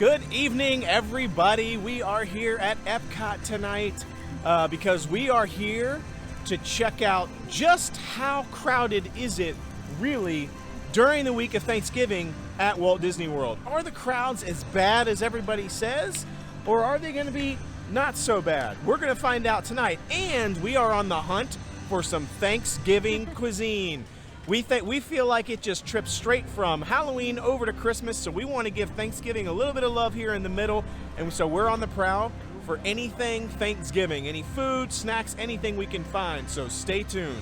Good evening, everybody. We are here at Epcot tonight because we are here to check out just how crowded is it really during the week of Thanksgiving at Walt Disney World. Are the crowds as bad as everybody says, or are they going to be not so bad? We're going to find out tonight, and we are on the hunt for some Thanksgiving cuisine. We feel like it just trips straight from Halloween over to Christmas, so we want to give Thanksgiving a little bit of love here in the middle, and so we're on the prowl for anything Thanksgiving, any food, snacks, anything we can find, so stay tuned.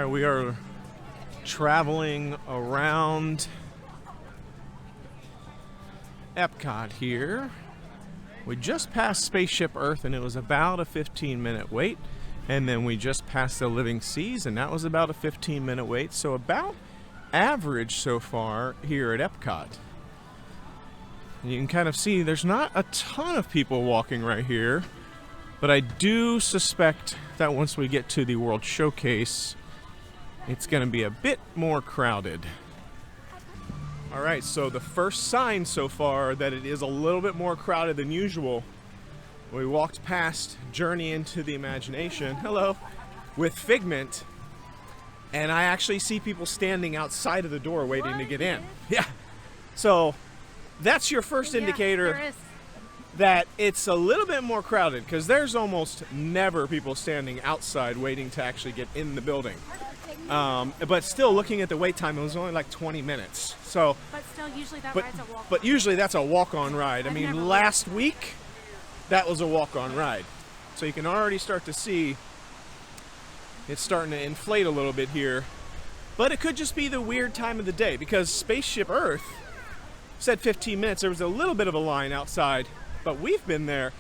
We are traveling around Epcot here. We just passed Spaceship Earth and it was about a 15-minute wait, and then we just passed the Living Seas and that was about a 15-minute wait, so about average so far here at Epcot. And you can kind of see there's not a ton of people walking right here, but I do suspect that once we get to the World Showcase, it's going to be a bit more crowded. All right, so the first sign so far that it is a little bit more crowded than usual, we walked past Journey into the Imagination, hello, with Figment, and I actually see people standing outside of the door waiting to get in. Yeah, so that's your first indicator that it's a little bit more crowded, because there's almost never people standing outside waiting to actually get in the building. But still, looking at the wait time, it was only like 20 minutes. So, but still, usually that ride's a walk-on. But usually that's a walk-on ride. I mean, last week, that was a walk-on ride. So you can already start to see it's starting to inflate a little bit here. But it could just be the weird time of the day, because Spaceship Earth said 15 minutes. There was a little bit of a line outside, but we've been there.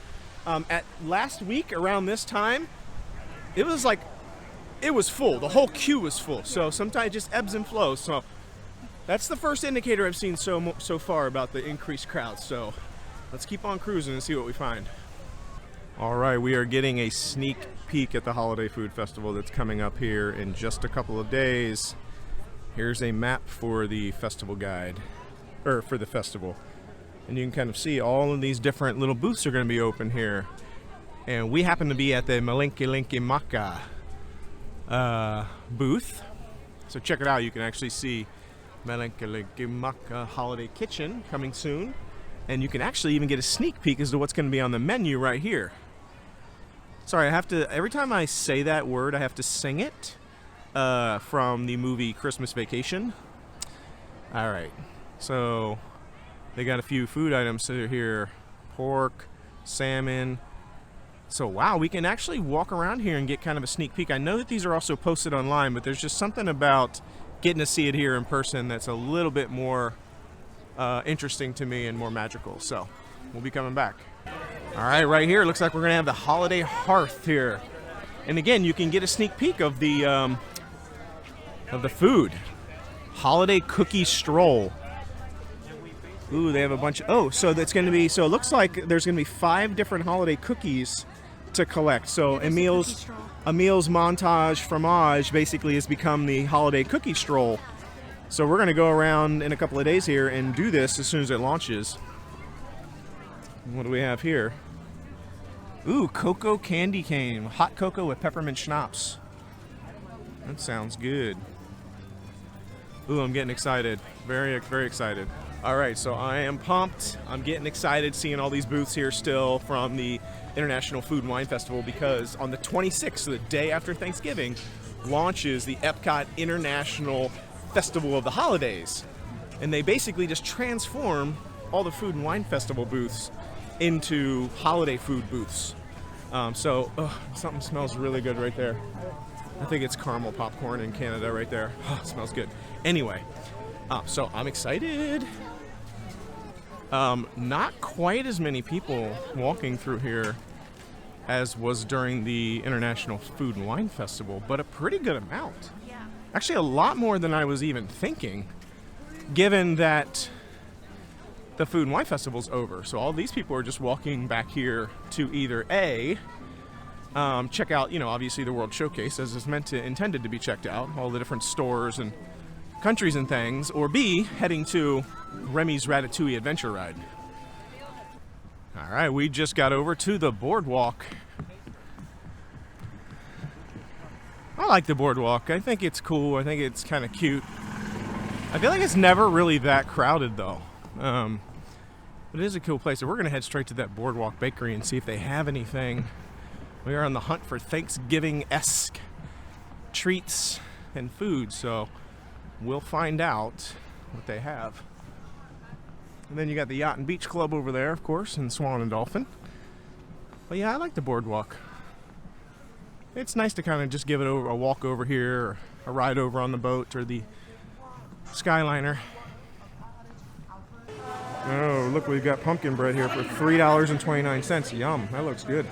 At last week, around this time, it was like, it was full. The whole queue was full. So sometimes it just ebbs and flows. So that's the first indicator I've seen so far about the increased crowds. So let's keep on cruising and see what we find. All right, we are getting a sneak peek at the Holiday Food Festival that's coming up here in just a couple of days. Here's a map for the festival guide, or for the festival. And you can kind of see all of these different little booths are going to be open here. And we happen to be at the Malinkilinkimaka booth, so check it out. You can actually see Malinkilinkimaka Holiday Kitchen coming soon, and you can actually even get a sneak peek as to what's going to be on the menu right here. Sorry, I have to, every time I say that word, I have to sing it from the movie Christmas Vacation. All right, so they got a few food items here: pork, salmon. So wow, we can actually walk around here and get kind of a sneak peek. I know that these are also posted online, but there's just something about getting to see it here in person that's a little bit more interesting to me and more magical. So we'll be coming back. All right here, it looks like we're gonna have the holiday hearth here. And again, you can get a sneak peek of the food. Holiday cookie stroll. Ooh, they have a bunch of, so that's going to be, so it looks like there's going to be 5 different holiday cookies to collect. So Emil's Montage Fromage basically has become the holiday cookie stroll. So we're going to go around in a couple of days here and do this as soon as it launches. What do we have here? Ooh, cocoa candy cane. Hot cocoa with peppermint schnapps. That sounds good. Ooh, I'm getting excited. Very, very excited. All right, so I am pumped. I'm getting excited seeing all these booths here still from the International Food and Wine Festival, because on the 26th, so the day after Thanksgiving, launches the Epcot International Festival of the Holidays. And they basically just transform all the Food and Wine Festival booths into holiday food booths. Something smells really good right there. I think it's caramel popcorn in Canada right there. Oh, it smells good. Anyway, so I'm excited. Not quite as many people walking through here as was during the International Food and Wine Festival, but a pretty good amount. Yeah. Actually, a lot more than I was even thinking. given that the Food and Wine Festival's over. So all these people are just walking back here to either A, check out, obviously the World Showcase as it's intended to be checked out, all the different stores and countries and things, or B, heading to Remy's Ratatouille Adventure Ride. All right, we just got over to the Boardwalk. I like the Boardwalk. I think it's cool. I think it's kind of cute. I feel like it's never really that crowded, though. But it is a cool place. So we're going to head straight to that Boardwalk Bakery and see if they have anything. We are on the hunt for Thanksgiving-esque treats and food, so we'll find out what they have. And then you got the Yacht and Beach Club over there, of course, and Swan and Dolphin. But yeah, I like the Boardwalk. It's nice to kind of just give it a walk over here, or a ride over on the boat or the Skyliner. Oh, look, we've got pumpkin bread here for $3.29. Yum, that looks good.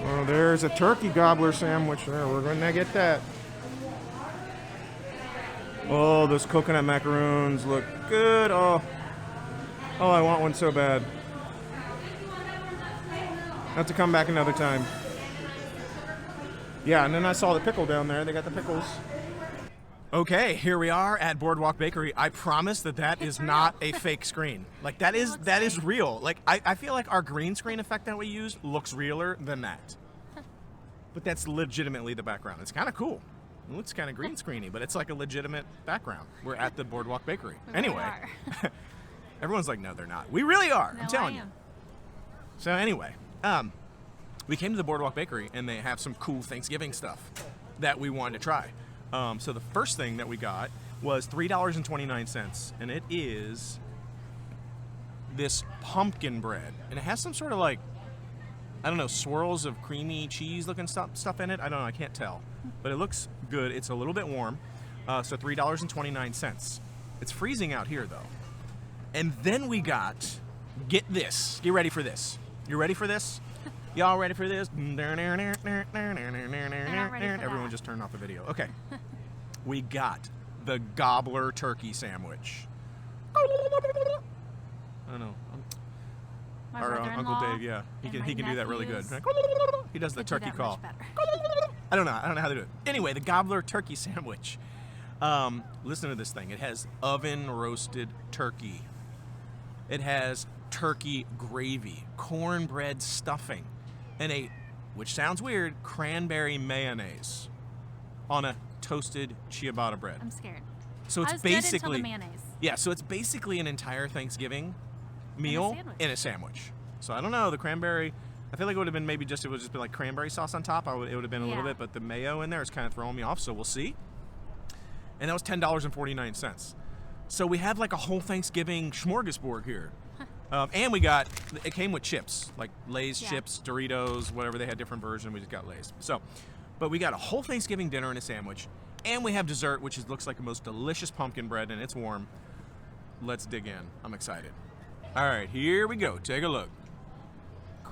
Oh, there's a turkey gobbler sandwich there. We're going to get that. Oh, those coconut macaroons look good. Oh, I want one so bad. I'll have to come back another time. Yeah, and then I saw the pickle down there. They got the pickles. Okay, here we are at Boardwalk Bakery. I promise that is not a fake screen. Like, that is real. Like, I feel like our green screen effect that we use looks realer than that. But that's legitimately the background. It's kind of cool. It looks kind of green screeny, but it's like a legitimate background. We're at the Boardwalk Bakery. Anyway, everyone's like, no, they're not. We really are. No, I'm telling you. So anyway, we came to the Boardwalk Bakery, and they have some cool Thanksgiving stuff that we wanted to try. So the first thing that we got was $3.29, and it is this pumpkin bread. And it has some sort of like, I don't know, swirls of creamy cheese looking stuff in it. I don't know, I can't tell. But it looks good. It's a little bit warm. So $3.29. It's freezing out here, though. And then we got, get this. Get ready for this. You ready for this? Y'all ready for this? Everyone just turned off the video. Okay. We got the Gobbler turkey sandwich. I don't know. Our Uncle Dave, yeah. He can do that really good. He does the turkey call. I don't know how to do it. Anyway, the Gobbler turkey sandwich. Listen to this thing. It has oven roasted turkey. It has turkey gravy, cornbread stuffing, and which sounds weird, cranberry mayonnaise on a toasted ciabatta bread. I'm scared. So it's I was basically good until the mayonnaise. Yeah, so it's basically an entire Thanksgiving meal in a sandwich. So I don't know, the cranberry, I feel like it would have been it would just been like cranberry sauce on top. It would have been a little bit, but the mayo in there is kind of throwing me off, so we'll see. And that was $10.49. So we have like a whole Thanksgiving smorgasbord here. And it came with chips, like Lay's chips, Doritos, whatever. They had different versions. We just got Lay's. So, but we got a whole Thanksgiving dinner and a sandwich. And we have dessert, which looks like the most delicious pumpkin bread, and it's warm. Let's dig in. I'm excited. All right, here we go. Take a look.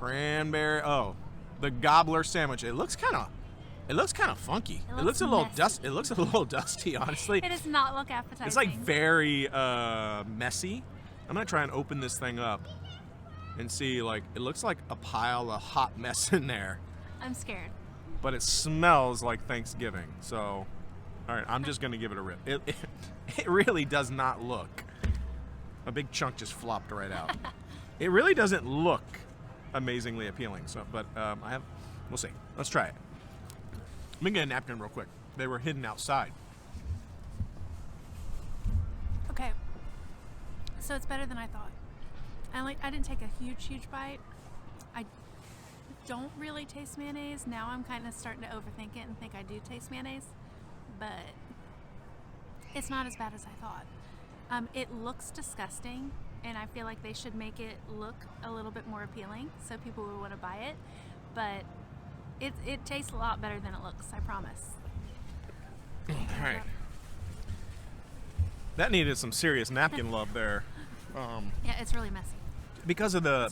The Gobbler sandwich. It looks kind of funky. It looks a little dusty. It looks a little dusty, honestly. It does not look appetizing. It's like very messy. I'm gonna try and open this thing up and see. Like, it looks like a pile of hot mess in there. I'm scared. But it smells like Thanksgiving. So, all right, I'm just gonna give it a rip. It really does not look. A big chunk just flopped right out. It really doesn't look amazingly appealing. So, but we'll see. Let's try it. Let me get a napkin real quick. They were hidden outside. Okay. So it's better than I thought. I didn't take a huge bite. I don't really taste mayonnaise. Now I'm kind of starting to overthink it and think I do taste mayonnaise. But it's not as bad as I thought. It looks disgusting, and I feel like they should make it look a little bit more appealing so people will want to buy it. But it tastes a lot better than it looks, I promise. All right. That needed some serious napkin love there. Yeah, it's really messy. Because of the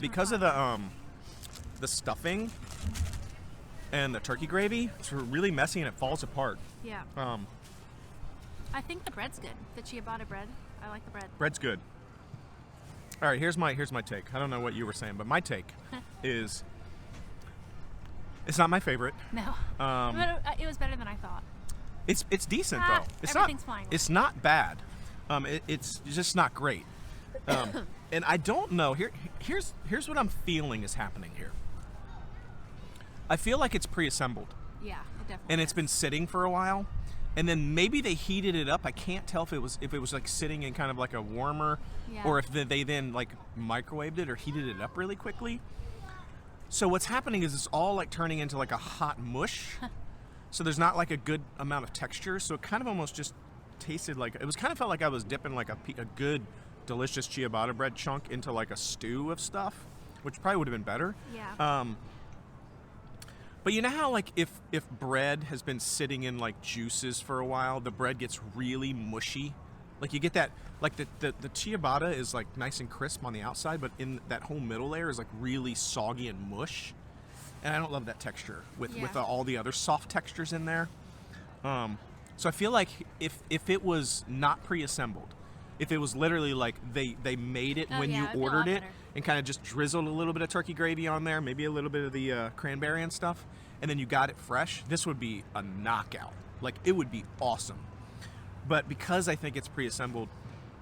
stuffing and the turkey gravy, it's really messy and it falls apart. Yeah. I think the bread's good. The ciabatta bread. I like the bread. Bread's good. All right, here's my take. I don't know what you were saying, but my take is it's not my favorite. No. But it was better than I thought. It's decent though. It's everything's fine. It's not bad. It's just not great. And I don't know. Here's what I'm feeling is happening here. I feel like it's pre-assembled. Yeah, it definitely. And it's been sitting for a while, and then maybe they heated it up. I can't tell if it was like sitting in kind of like a warmer, or if they then like microwaved it or heated it up really quickly. So what's happening is it's all like turning into like a hot mush. So there's not like a good amount of texture. So it kind of almost just tasted like it was kind of felt like I was dipping like a good, delicious ciabatta bread chunk into like a stew of stuff, which probably would have been better. Yeah. But you know how like if bread has been sitting in like juices for a while, the bread gets really mushy. Like you get that, like the ciabatta is like nice and crisp on the outside, but in that whole middle layer is like really soggy and mush. And I don't love that texture with all the other soft textures in there. So I feel like if it was not pre-assembled, if it was literally like they made it when you ordered it and kind of just drizzled a little bit of turkey gravy on there, maybe a little bit of the cranberry and stuff, and then you got it fresh, this would be a knockout. Like it would be awesome. But because I think it's pre-assembled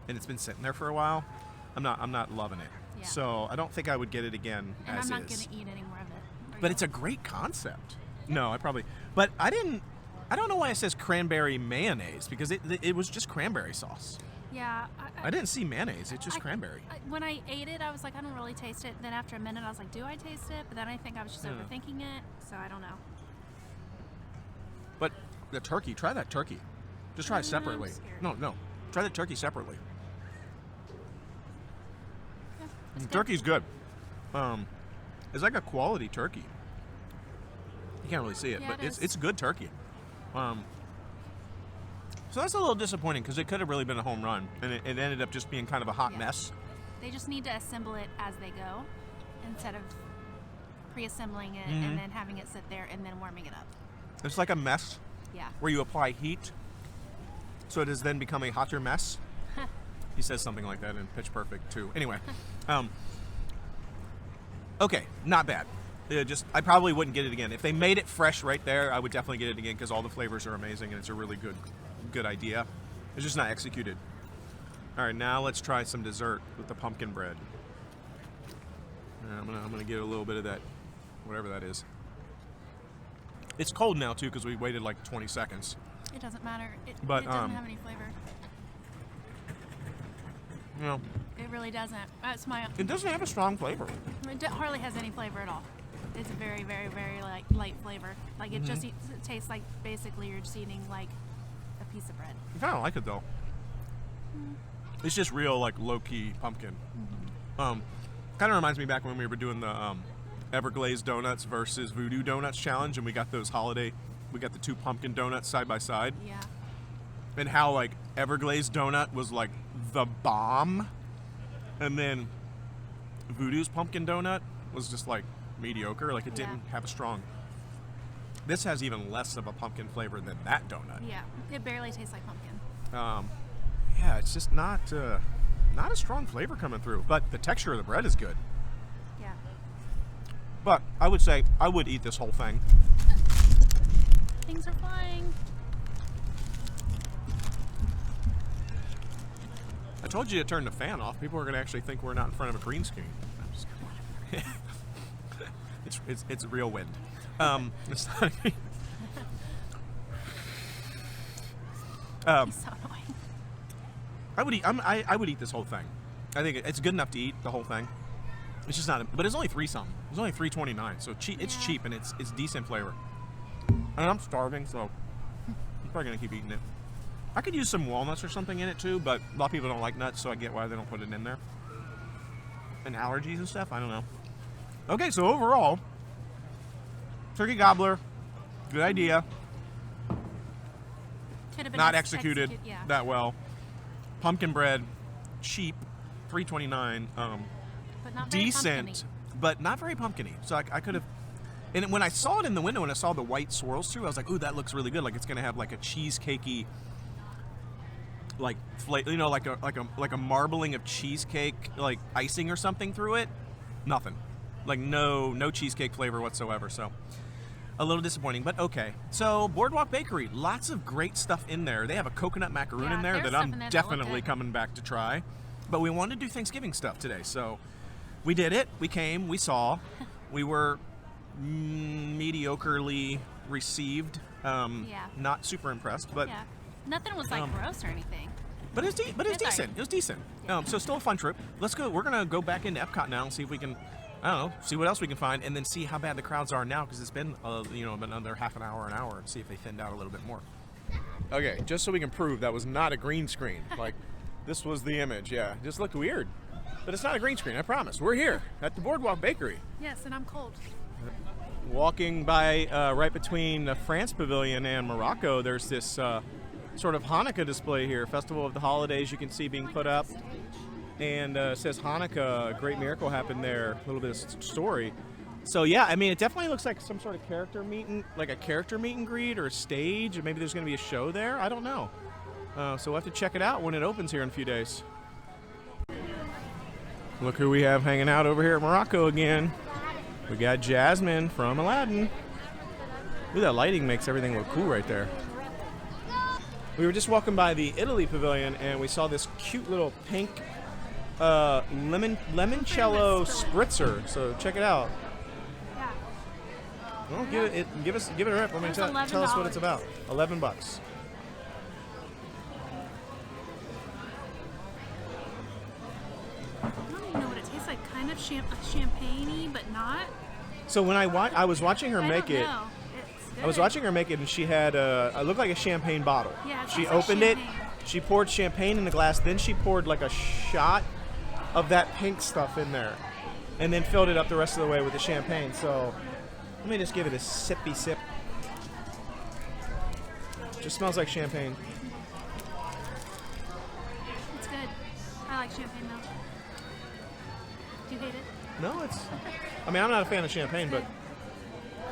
and it's been sitting there for a while, I'm not loving it. Yeah. So I don't think I would get it again and as is. I'm not going to eat any more of it. But it's a great concept. No, I probably. But I don't know why it says cranberry mayonnaise because it was just cranberry sauce. Yeah. I didn't see mayonnaise. It's just cranberry. When I ate it, I was like, I don't really taste it. Then after a minute, I was like, do I taste it? But then I think I was just overthinking it. So I don't know. But the turkey, try that turkey. Just try it separately. I'm scared. No. Try the turkey separately. Yeah, The good. turkey's good. It's like a quality turkey. You can't really see it, Yeah, but it is. it's good turkey. So that's a little disappointing because it could have really been a home run, and it ended up just being kind of a hot mess. They just need to assemble it as they go instead of pre-assembling it and then having it sit there and then warming it up. It's like a mess Yeah. where you apply heat, so it has then become a hotter mess. He says something like that in Pitch Perfect too. Anyway, okay, not bad. I probably wouldn't get it again. If they made it fresh right there, I would definitely get it again because all the flavors are amazing and it's a really good idea. It's just not executed. All right, now let's try some dessert with the pumpkin bread. I'm gonna get a little bit of that, whatever that is. It's cold now too because we waited like 20 seconds. It doesn't matter. It But, doesn't have any flavor. You know, It really doesn't. That's my. it doesn't have a strong flavor. It hardly has any flavor at all. It's a very, very, very light flavor. Like it just it tastes like basically you're just eating like a piece of bread. I kind of like it though. It's just real like low-key pumpkin. Kind of reminds me back when we were doing the Everglazed donuts versus Voodoo Donuts challenge, and we got the two pumpkin donuts side by side, Yeah. and how like Everglazed donut was like the bomb, and then Voodoo's pumpkin donut was just like mediocre. Like it didn't have a strong. This has even less of a pumpkin flavor than that donut. Yeah. It barely tastes like pumpkin. Yeah, it's just not a strong flavor coming through. But the texture of the bread is good. Yeah. But I would say I would eat this whole thing. Things are flying. I told you to turn the fan off. People are going to actually think we're not in front of a green screen. It's real wind. It's not. He's so annoying. I would eat this whole thing. I think it's good enough to eat the whole thing. It's just not. But it's only $3 something. It's only $3.29. So cheap. It's cheap and it's decent flavor. And I'm starving, so I'm probably gonna keep eating it. I could use some walnuts or something in it too, but a lot of people don't like nuts, so I get why they don't put it in there. And allergies and stuff. I don't know. Okay, so overall, turkey gobbler, good idea. Could have been Not executed yeah. that well. Pumpkin bread, cheap, $3.29. But not very Decent, pumpkin-y. but not very pumpkin-y. So I could have. And when I saw it in the window and I saw the white swirls through, I was like, "Ooh, that looks really good! Like it's gonna have like a cheesecakey like like a marbling of cheesecake, like icing or something through it. Nothing. Like no cheesecake flavor whatsoever. So a little disappointing, but okay. So Boardwalk Bakery, lots of great stuff in there. They have a coconut macaroon in there that I'm definitely coming back to try. But we wanted to do Thanksgiving stuff today, so we did it. We came, we saw. We were mediocrely received. Not super impressed, but nothing was like gross or anything. But it's decent. Right. It was decent. Yeah. So still a fun trip. Let's go. We're gonna go back into Epcot now and see if we can, I don't know, see what else we can find, and then see how bad the crowds are now because it's been another half an hour, and see if they thinned out a little bit more. Okay, just so we can prove that was not a green screen. Like this was the image. Yeah, it just looked weird, but it's not a green screen. I promise. We're here at the Boardwalk Bakery. Yes, and I'm cold. Walking by right between the France Pavilion and Morocco, there's this sort of Hanukkah display here, Festival of the Holidays you can see being put up. And it says Hanukkah, a great miracle happened there, a little bit of story. So yeah, I mean, it definitely looks like some sort of character meet and greet or a stage, or maybe there's going to be a show there. I don't know. So we'll have to check it out when it opens here in a few days. Look who we have hanging out over here at Morocco again. We got Jasmine from Aladdin. Ooh, that lighting makes everything look cool right there. We were just walking by the Italy Pavilion and we saw this cute little pink Limoncello Spritzer. So check it out. Yeah. Well, give it a rip. I mean, tell us what it's about. $11. I don't even know what it tastes like. Kind of champagne-y, but not. So when I was watching her make it. I was watching her make it, and she had it looked like a champagne bottle. Yeah, she opened it, she poured champagne in the glass, then she poured like a shot of that pink stuff in there, and then filled it up the rest of the way with the champagne. So let me just give it a sippy sip. Just smells like champagne. It's good. I like champagne though. Do you hate it? No, I mean, I'm not a fan of champagne, but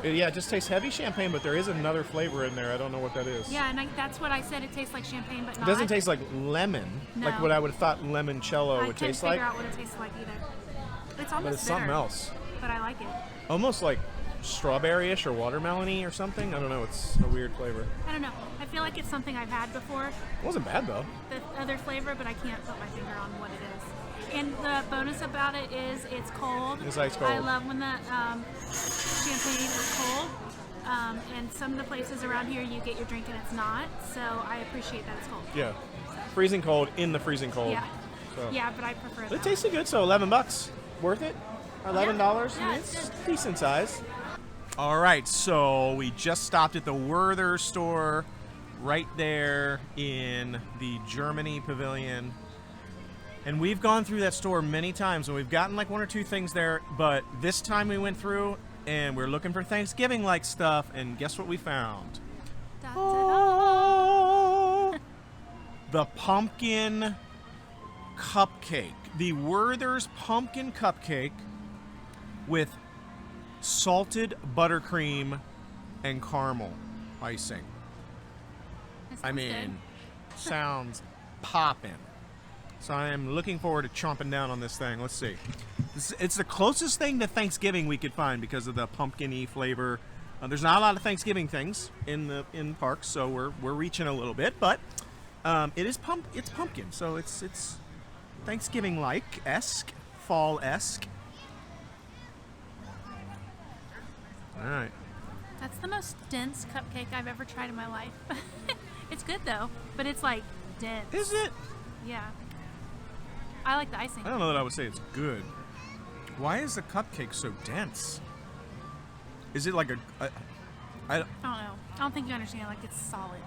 it just tastes heavy champagne, but there is another flavor in there. I don't know what that is. Yeah, and that's what I said. It tastes like champagne, but not. It doesn't taste like lemon, like what I would have thought limoncello would taste like. I couldn't figure out what it tastes like either. It's almost But it's something else. But I like it. Almost like strawberry-ish or watermelon-y or something. I don't know. It's a weird flavor. I don't know. I feel like it's something I've had before. It wasn't bad, though. The other flavor, but I can't put my finger on what it is. And the bonus about it is it's cold. It's ice cold. I love when the champagne is cold. And some of the places around here you get your drink and it's not. So I appreciate that it's cold. Yeah. Freezing cold in the freezing cold. Yeah. So. Yeah, but I prefer that. It tasted good, so $11. Worth it? $11? Yeah, I mean, it's decent size. All right, so we just stopped at the Werther store right there in the Germany Pavilion. And we've gone through that store many times, and we've gotten like one or two things there, but this time we went through, and we're looking for Thanksgiving-like stuff, and guess what we found? Da, da, da. Oh, the pumpkin cupcake. The Werther's pumpkin cupcake with salted buttercream and caramel icing. I mean, sounds poppin'. So I am looking forward to chomping down on this thing. Let's see. It's the closest thing to Thanksgiving we could find because of the pumpkin-y flavor. There's not a lot of Thanksgiving things in parks, so we're reaching a little bit, but it's pumpkin, so it's Thanksgiving-like, fall-esque. All right. That's the most dense cupcake I've ever tried in my life. It's good though, but it's like dense. Is it? Yeah. I like the icing. I don't know that I would say it's good. Why is the cupcake so dense? Is it like I don't know. I don't think you understand. Like, it's solid.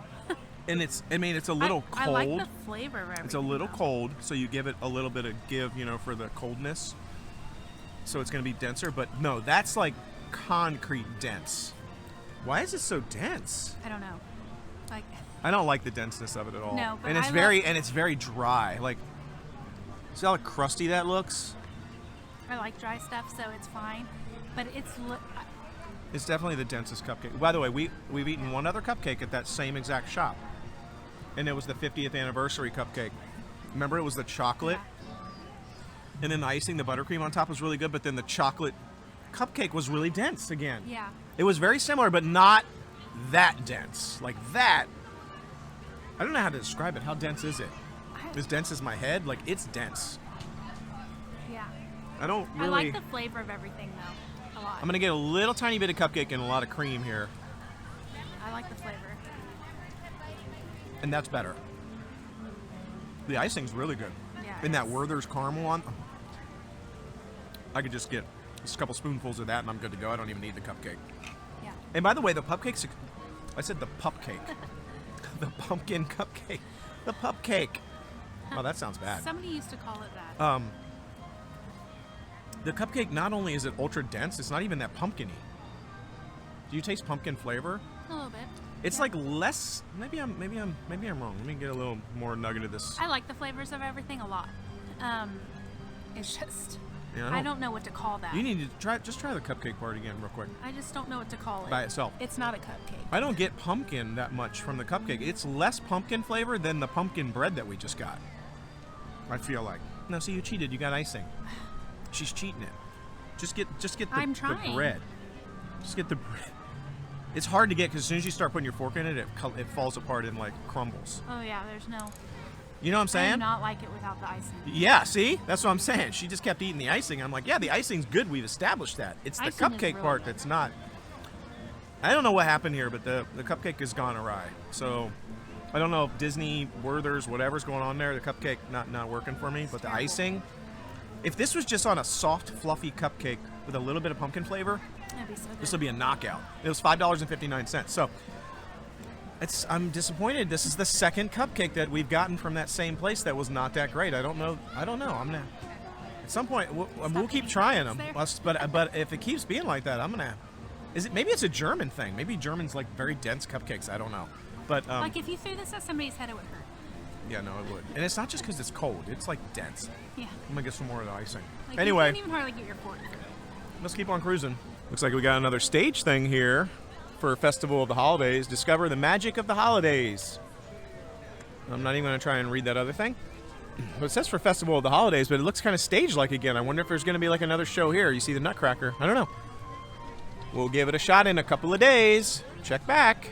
And it's a little cold. I like the flavor of everything. It's a little cold, so you give it a little bit of give, for the coldness. So it's going to be denser, but no, that's like concrete dense. Why is it so dense? I don't know. Like, I don't like the denseness of it at all. No, but and it's very dry. Like, see how crusty that looks? I like dry stuff, so it's fine. But it's definitely the densest cupcake. By the way, we've eaten one other cupcake at that same exact shop. and it was the 50th anniversary cupcake. Remember, it was the chocolate, and then the icing, the buttercream on top was really good, but then the chocolate cupcake was really dense again. Yeah. It was very similar, but not that dense. Like that. I don't know how to describe it. How dense is it? As dense as my head? Like, it's dense. Yeah. I don't really... I like the flavor of everything, though, a lot. I'm going to get a little tiny bit of cupcake and a lot of cream here. I like the flavor. And that's better. The icing's really good. Yeah. And that Werther's caramel on... I could just get just a couple spoonfuls of that and I'm good to go. I don't even need the cupcake. Yeah. And by the way, the cupcakes... I said the cupcake. The pumpkin cupcake. The cupcake. Oh, that sounds bad. Somebody used to call it that. The cupcake, not only is it ultra dense, it's not even that pumpkin-y. Do you taste pumpkin flavor? A little bit. It's like less. Maybe I'm wrong. Let me get a little more nugget of this. I like the flavors of everything a lot. It's just Yeah, I don't know what to call that. You need to try the cupcake part again, real quick. I just don't know what to call it. By itself. It's not a cupcake. I don't get pumpkin that much from the cupcake. It's less pumpkin flavor than the pumpkin bread that we just got. I feel like. No, see, you cheated. You got icing. She's cheating it. Just get I'm the trying. bread. Just get the bread. It's hard to get because as soon as you start putting your fork in it, it falls apart and like crumbles. Oh yeah, there's no. You know what I'm I saying? do not like it without the icing. Yeah, see? That's what I'm saying. She just kept eating the icing. I'm like, yeah, the icing's good. We've established that. It's the Icing is cupcake really part good. that's not. I don't know what happened here, but the cupcake has gone awry. So I don't know if Disney, Werther's, whatever's going on there, the cupcake not working for me. But the terrible. icing, if this was just on a soft, fluffy cupcake with a little bit of pumpkin flavor, That'd be so good. this would be a knockout. It was $5.59. So I'm disappointed. This is the second cupcake that we've gotten from that same place that was not that great. I don't know. I'm gonna. At some point, we'll keep trying them. But if it keeps being like that, I'm gonna. Maybe it's a German thing. Maybe Germans like very dense cupcakes. I don't know. But Like if you threw this at somebody's head, it would hurt. yeah, no, it would. And it's not just because it's cold. It's like dense. Yeah. I'm gonna get some more of the icing. Like, Anyway, you can't even hardly get your fork through. let's keep on cruising. Looks like we got another stage thing here for Festival of the Holidays. Discover the magic of the holidays. I'm not even going to try and read that other thing. Well, it says for Festival of the Holidays, but it looks kind of stage-like again. I wonder if there's going to be like another show here. You see the Nutcracker. I don't know. We'll give it a shot in a couple of days. Check back.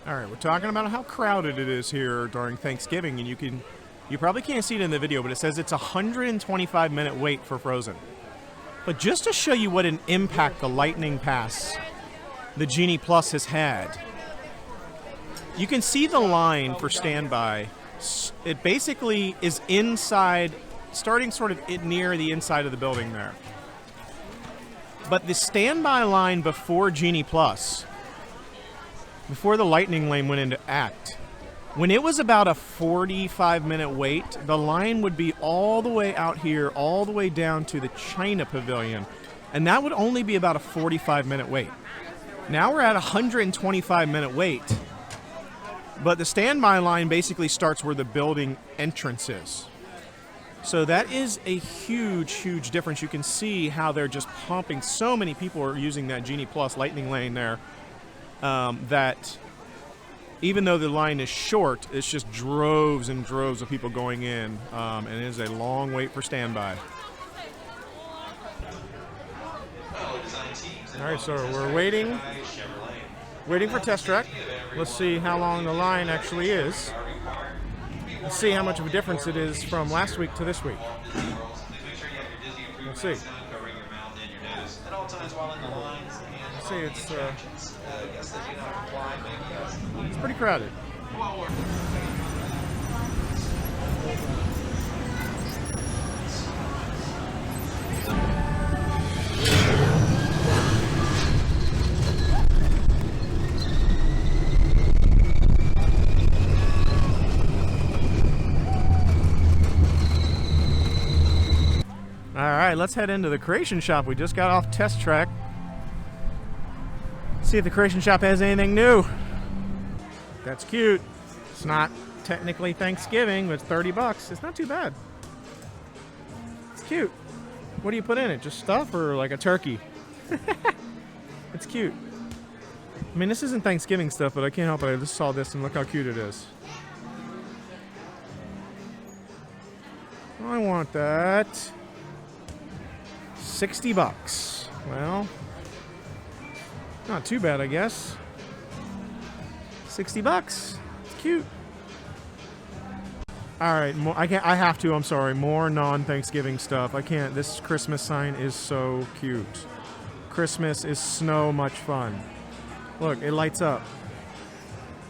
All right, we're talking about how crowded it is here during Thanksgiving, and you probably can't see it in the video, but it says it's a 125-minute wait for Frozen. But just to show you what an impact the Lightning Pass, the Genie Plus, has had, you can see the line for standby. It basically is inside, starting sort of near the inside of the building there. But the standby line before Genie Plus, before the Lightning Lane went into Act, when it was about a 45-minute wait, the line would be all the way out here, all the way down to the China Pavilion. And that would only be about a 45-minute wait. Now we're at a 125-minute wait. But the standby line basically starts where the building entrance is. So that is a huge, huge difference. You can see how they're just pumping. So many people are using that Genie Plus Lightning Lane there that even though the line is short, it's just droves and droves of people going in, and it is a long wait for standby. All right, so we're waiting for Test Track. Let's see how long the line actually is. Let's see how much of a difference it is from last week to this week. Let's see. Let's see, it's pretty crowded. All right, let's head into the Creation Shop. We just got off Test Track. See if the Creation Shop has anything new. That's cute. It's not technically Thanksgiving, but it's $30. It's not too bad. It's cute. What do you put in it? Just stuff or like a turkey? It's cute. I mean, this isn't Thanksgiving stuff, but I can't help it. I just saw this and look how cute it is. I want that. $60. Well, not too bad, I guess. $60. It's cute. All right, I have to. I'm sorry. More non-Thanksgiving stuff. I can't. This Christmas sign is so cute. Christmas is so much fun. Look, it lights up.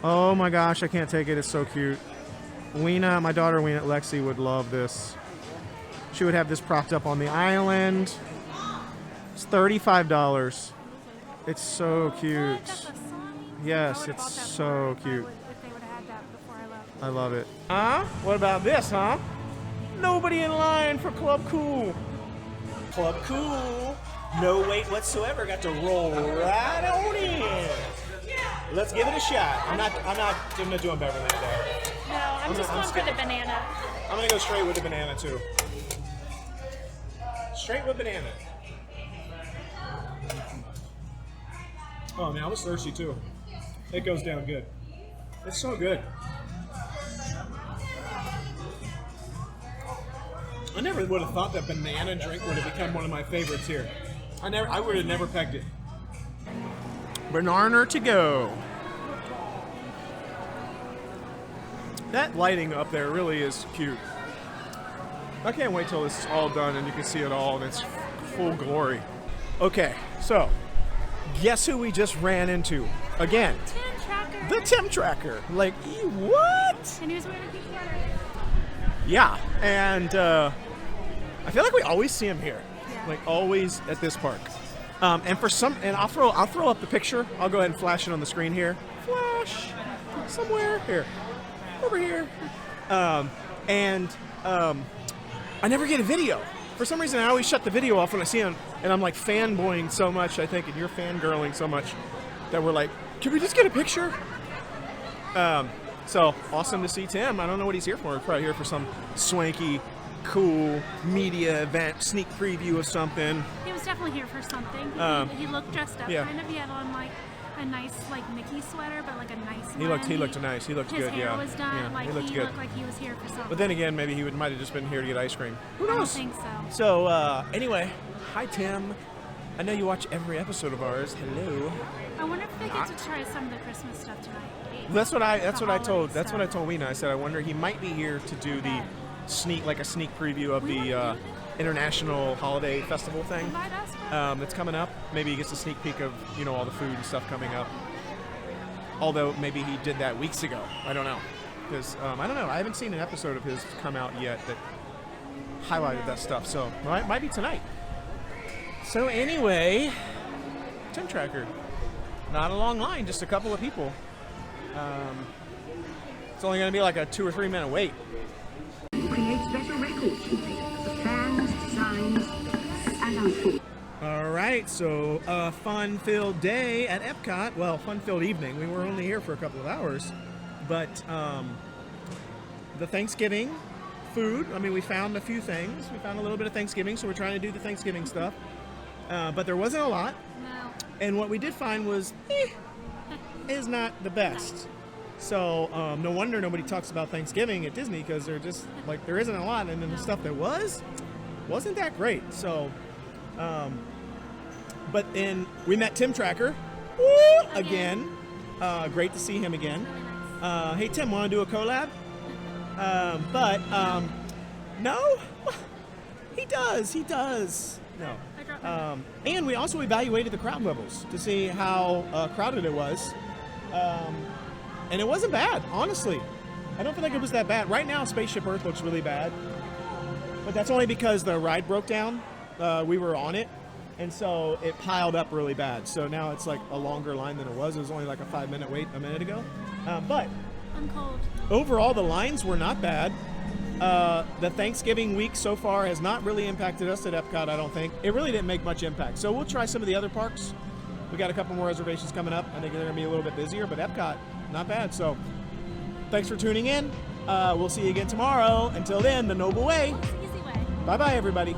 Oh my gosh, I can't take it. It's so cute. Weena, my daughter Weena, Lexi would love this. She would have this propped up on the island. It's $35. It's so cute. Yes, it's so cute. I love it. Huh? What about this, huh? Nobody in line for Club Cool. Club Cool. No wait whatsoever. Got to roll right on in. Let's give it a shot. I'm not doing Beverly today. No, I'm just going for the banana. I'm gonna go straight with the banana too. Straight with banana. Oh man, I was thirsty too. It goes down good. It's so good. I never would have thought that banana drink would have become one of my favorites here. I would have never pegged it. Banana to go. That lighting up there really is cute. I can't wait till this is all done and you can see it all in its full glory. Okay, so guess who we just ran into again? Tim Tracker. The Tim Tracker. Like, what? And he was wearing a pink sweater. Yeah, and I feel like we always see him here, like always at this park. And I'll throw up the picture. I'll go ahead and flash it on the screen here. Flash somewhere here, over here. I never get a video. For some reason, I always shut the video off when I see him, and I'm like fanboying so much, I think, and you're fangirling so much that we're like, can we just get a picture? So awesome to see Tim. I don't know what he's here for. He's probably here for some swanky, cool media event, sneak preview of something. He was definitely here for something. He looked dressed up kind of. He had on like a nice like Mickey sweater, but like a nice one. He looked nice. He looked good. His hair was done. Yeah, like he looked good. Looked like he was here for something. But then again, maybe he might have just been here to get ice cream. Who knows? I don't think so. So anyway, hi Tim. I know you watch every episode of ours. Hello. I wonder if they get to try some of the Christmas stuff tonight. That's what I told Weena. I said I wonder he might be here to do the sneak preview of the International Holiday Festival thing that's coming up. Maybe he gets a sneak peek of all the food and stuff coming up. Although maybe he did that weeks ago. I don't know, because I don't know. I haven't seen an episode of his come out yet that highlighted that stuff. So it might be tonight. So anyway, Tim Tracker. Not a long line, just a couple of people. It's only going to be like a 2 or 3 minute wait. Create special records for fans, signs, and unfold. All right, so a fun-filled day at Epcot. Well, fun-filled evening. We were only here for a couple of hours, but the Thanksgiving food. I mean, we found a few things. We found a little bit of Thanksgiving, so we're trying to do the Thanksgiving stuff. But there wasn't a lot. No. And what we did find was, is not the best. So no wonder nobody talks about Thanksgiving at Disney, because they're just like, there isn't a lot, and then the stuff that wasn't that great. So, but then we met Tim Tracker again. Great to see him again. Hey Tim, want to do a collab? No, he does. No. And we also evaluated the crowd levels to see how crowded it was. And it wasn't bad, honestly. I don't feel like it was that bad. Right now, Spaceship Earth looks really bad. But that's only because the ride broke down. We were on it. And so it piled up really bad. So now it's like a longer line than it was. It was only like a 5-minute wait a minute ago. But I'm cold. Overall, the lines were not bad. The Thanksgiving week so far has not really impacted us at Epcot, I don't think. It really didn't make much impact. So we'll try some of the other parks. We got a couple more reservations coming up. I think they're going to be a little bit busier, but Epcot, not bad. So thanks for tuning in. We'll see you again tomorrow. Until then, the Noble Way. Easy way. Bye-bye, everybody.